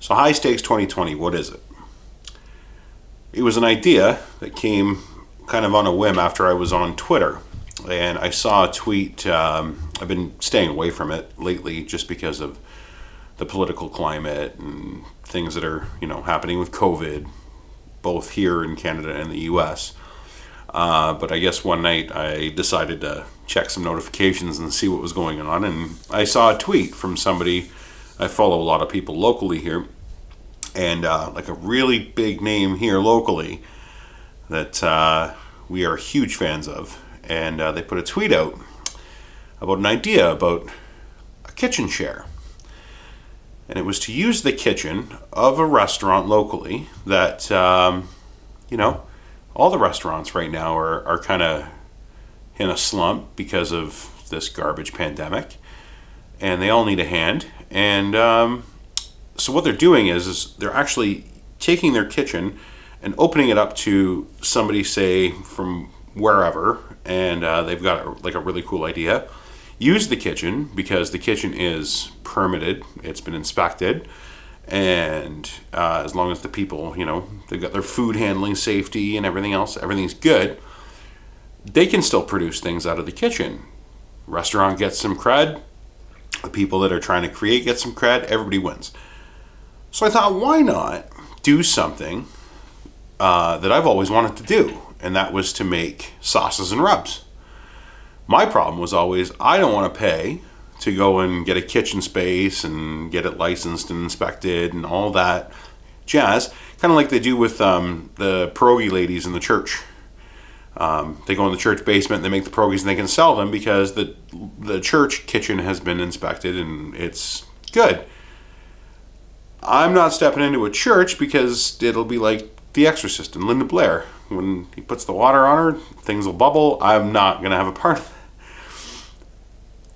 So High Stakes 2020, what is it? It was an idea that came kind of on a whim after I was on Twitter. And I saw a tweet. I've been staying away from it lately just because of the political climate and things that are, happening with COVID, both here in Canada and the US. But I guess one night I decided to check some notifications and see what was going on. And I saw a tweet from somebody. I follow a lot of people locally here. And like a really big name here locally that we are huge fans of. And they put a tweet out about an idea about a kitchen share. And it was to use the kitchen of a restaurant locally that, all the restaurants right now are kind of in a slump because of this garbage pandemic. And they all need a hand. And so what they're doing is they're actually taking their kitchen and opening it up to somebody, say, from wherever. And they've got a really cool idea. Use the kitchen because the kitchen is permitted, it's been inspected, and as long as the people, they've got their food handling safety and everything else, everything's good, they can still produce things out of the kitchen. Restaurant gets some cred, the people that are trying to create get some cred, everybody wins. So I thought, why not do something that I've always wanted to do, and that was to make sauces and rubs. My problem was always, I don't want to pay to go and get a kitchen space and get it licensed and inspected and all that jazz. Kind of like they do with the pierogi ladies in the church. They go in the church basement and they make the pierogies and they can sell them because the church kitchen has been inspected and it's good. I'm not stepping into a church because it'll be like The Exorcist and Linda Blair. When he puts the water on her, things will bubble. I'm not going to have a part of it.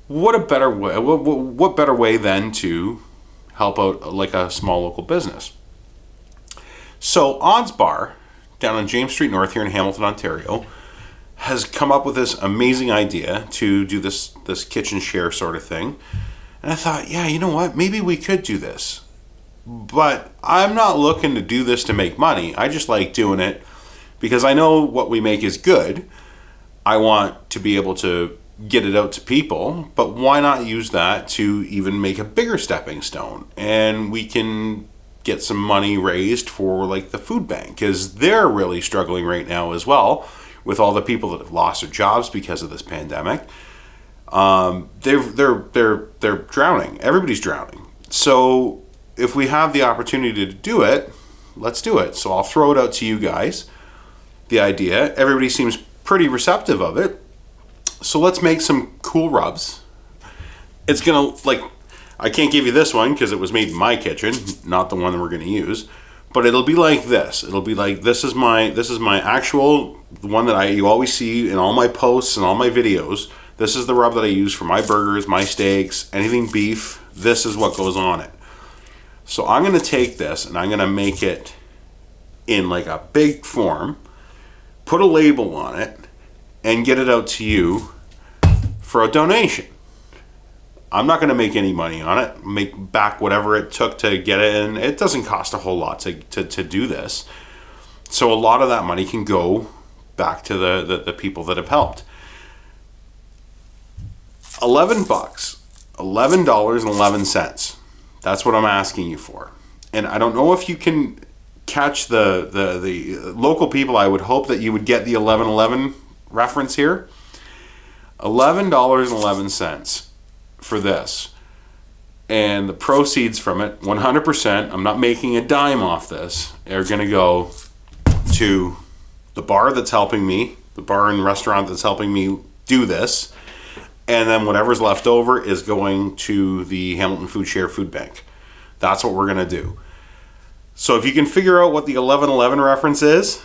What a better way? What better way than to help out like a small local business? So Odds Bar down on James Street North here in Hamilton, Ontario, has come up with this amazing idea to do this kitchen share sort of thing. And I thought, yeah, you know what? Maybe we could do this. But I'm not looking to do this to make money. I just like doing it because I know what we make is good. I want to be able to get it out to people, but why not use that to even make a bigger stepping stone? And we can get some money raised for like the food bank because they're really struggling right now as well with all the people that have lost their jobs because of this pandemic. They're drowning. Everybody's drowning. So if we have the opportunity to do it, let's do it. So I'll throw it out to you guys, the idea. Everybody seems pretty receptive of it. So let's make some cool rubs. It's gonna, I can't give you this one because it was made in my kitchen, not the one that we're gonna use. But it'll be like this. It'll be like, this is my actual, the one that you always see in all my posts and all my videos. This is the rub that I use for my burgers, my steaks, anything beef. This is what goes on it. So I'm gonna take this and I'm gonna make it in like a big form, put a label on it, and get it out to you for a donation. I'm not going to make any money on it, make back whatever it took to get it, and it doesn't cost a whole lot to do this. So a lot of that money can go back to the people that have helped. $11, $11.11. That's what I'm asking you for. And I don't know if you can catch the local people. I would hope that you would get the 1111 reference here. $11.11 for this. And the proceeds from it, 100%, I'm not making a dime off this, are going to go to the bar that's helping me, the bar and restaurant that's helping me do this. And then whatever's left over is going to the Hamilton Food Share Food Bank. That's what we're going to do. So if you can figure out what the 1111 reference is,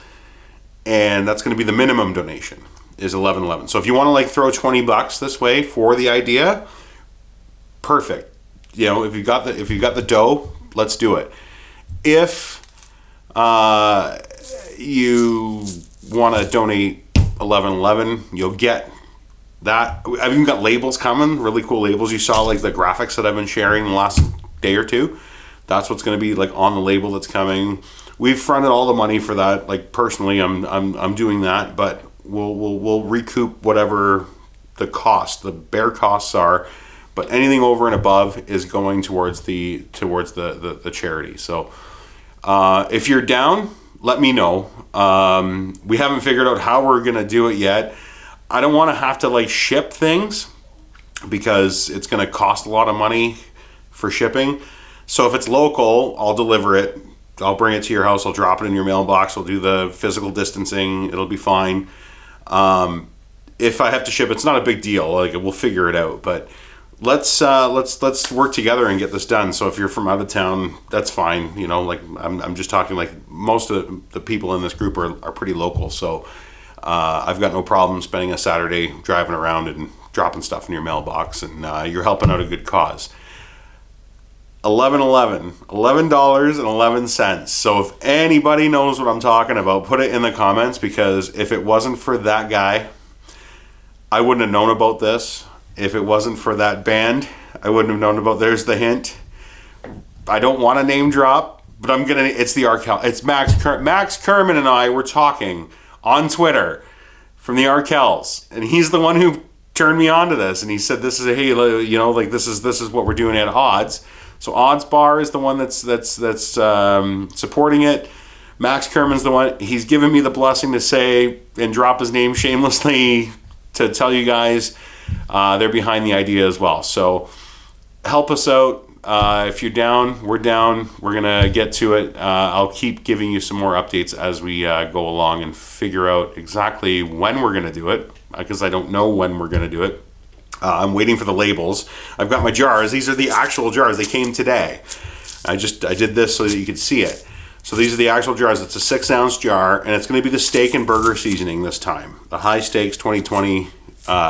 and that's going to be the minimum donation, is 1111. So if you want to throw $20 this way for the idea, perfect. If you got the dough, let's do it. If you want to donate 1111, you'll get that. I've even got labels coming, really cool labels. You saw the graphics that I've been sharing the last day or two. That's what's going to be like on the label that's coming. We've fronted all the money for that. Like personally, I'm doing that, but we'll recoup whatever the bare costs are. But anything over and above is going towards the charity. So if you're down, let me know. We haven't figured out how we're gonna do it yet. I don't want to have to like ship things because it's gonna cost a lot of money for shipping. So if it's local, I'll deliver it. I'll bring it to your house. I'll drop it in your mailbox. We'll do the physical distancing. It'll be fine. If I have to ship, it's not a big deal. Like we'll figure it out. But let's work together and get this done. So if you're from out of town, that's fine. You know, like I'm just talking like most of the people in this group are pretty local. So I've got no problem spending a Saturday driving around and dropping stuff in your mailbox, and you're helping out a good cause. $11.11. So if anybody knows what I'm talking about, put it in the comments, because if it wasn't for that guy, I wouldn't have known about this. If it wasn't for that band, I wouldn't have known about. There's the hint. I don't want to name drop, but I'm gonna. It's the Arkell. It's Max Kerman and I were talking on Twitter from the Arkells, and he's the one who turned me on to this. And he said, "This is this is what we're doing at Odds." So Odds Bar is the one that's supporting it. Max Kerman's the one. He's given me the blessing to say and drop his name shamelessly to tell you guys they're behind the idea as well. So help us out. If you're down, we're down. We're gonna get to it. I'll keep giving you some more updates as we go along and figure out exactly when we're gonna do it, because I don't know when we're gonna do it. I'm waiting for the labels. I've got my jars. These are the actual jars. They came today. I did this so that you could see it. So these are the actual jars. It's a 6-ounce jar, and it's going to be the steak and burger seasoning this time. The High Stakes 2020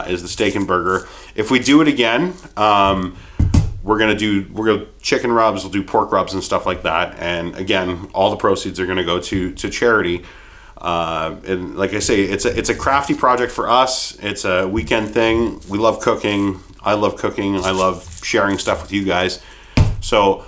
is the steak and burger. If we do it again, we're gonna do chicken rubs. We'll do pork rubs and stuff like that. And again, all the proceeds are going to go to charity. And like I say, it's a crafty project for us. It's a weekend thing. We love cooking. I love cooking. I love sharing stuff with you guys. So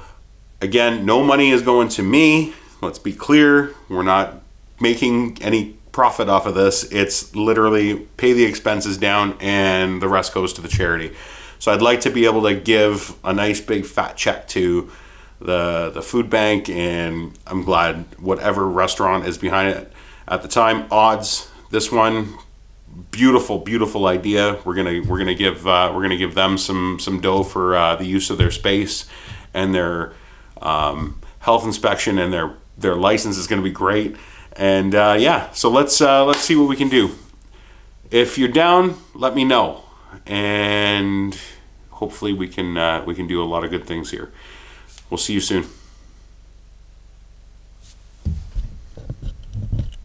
again, no money is going to me. Let's be clear. We're not making any profit off of this. It's literally pay the expenses down and the rest goes to the charity. So I'd like to be able to give a nice big fat check to the food bank, and I'm glad whatever restaurant is behind it at the time. Odds, this one, beautiful idea. We're gonna give them some dough for the use of their space, and their health inspection, and their license is going to be great. And so let's see what we can do. If you're down, let me know, and hopefully we can do a lot of good things here. We'll see you soon.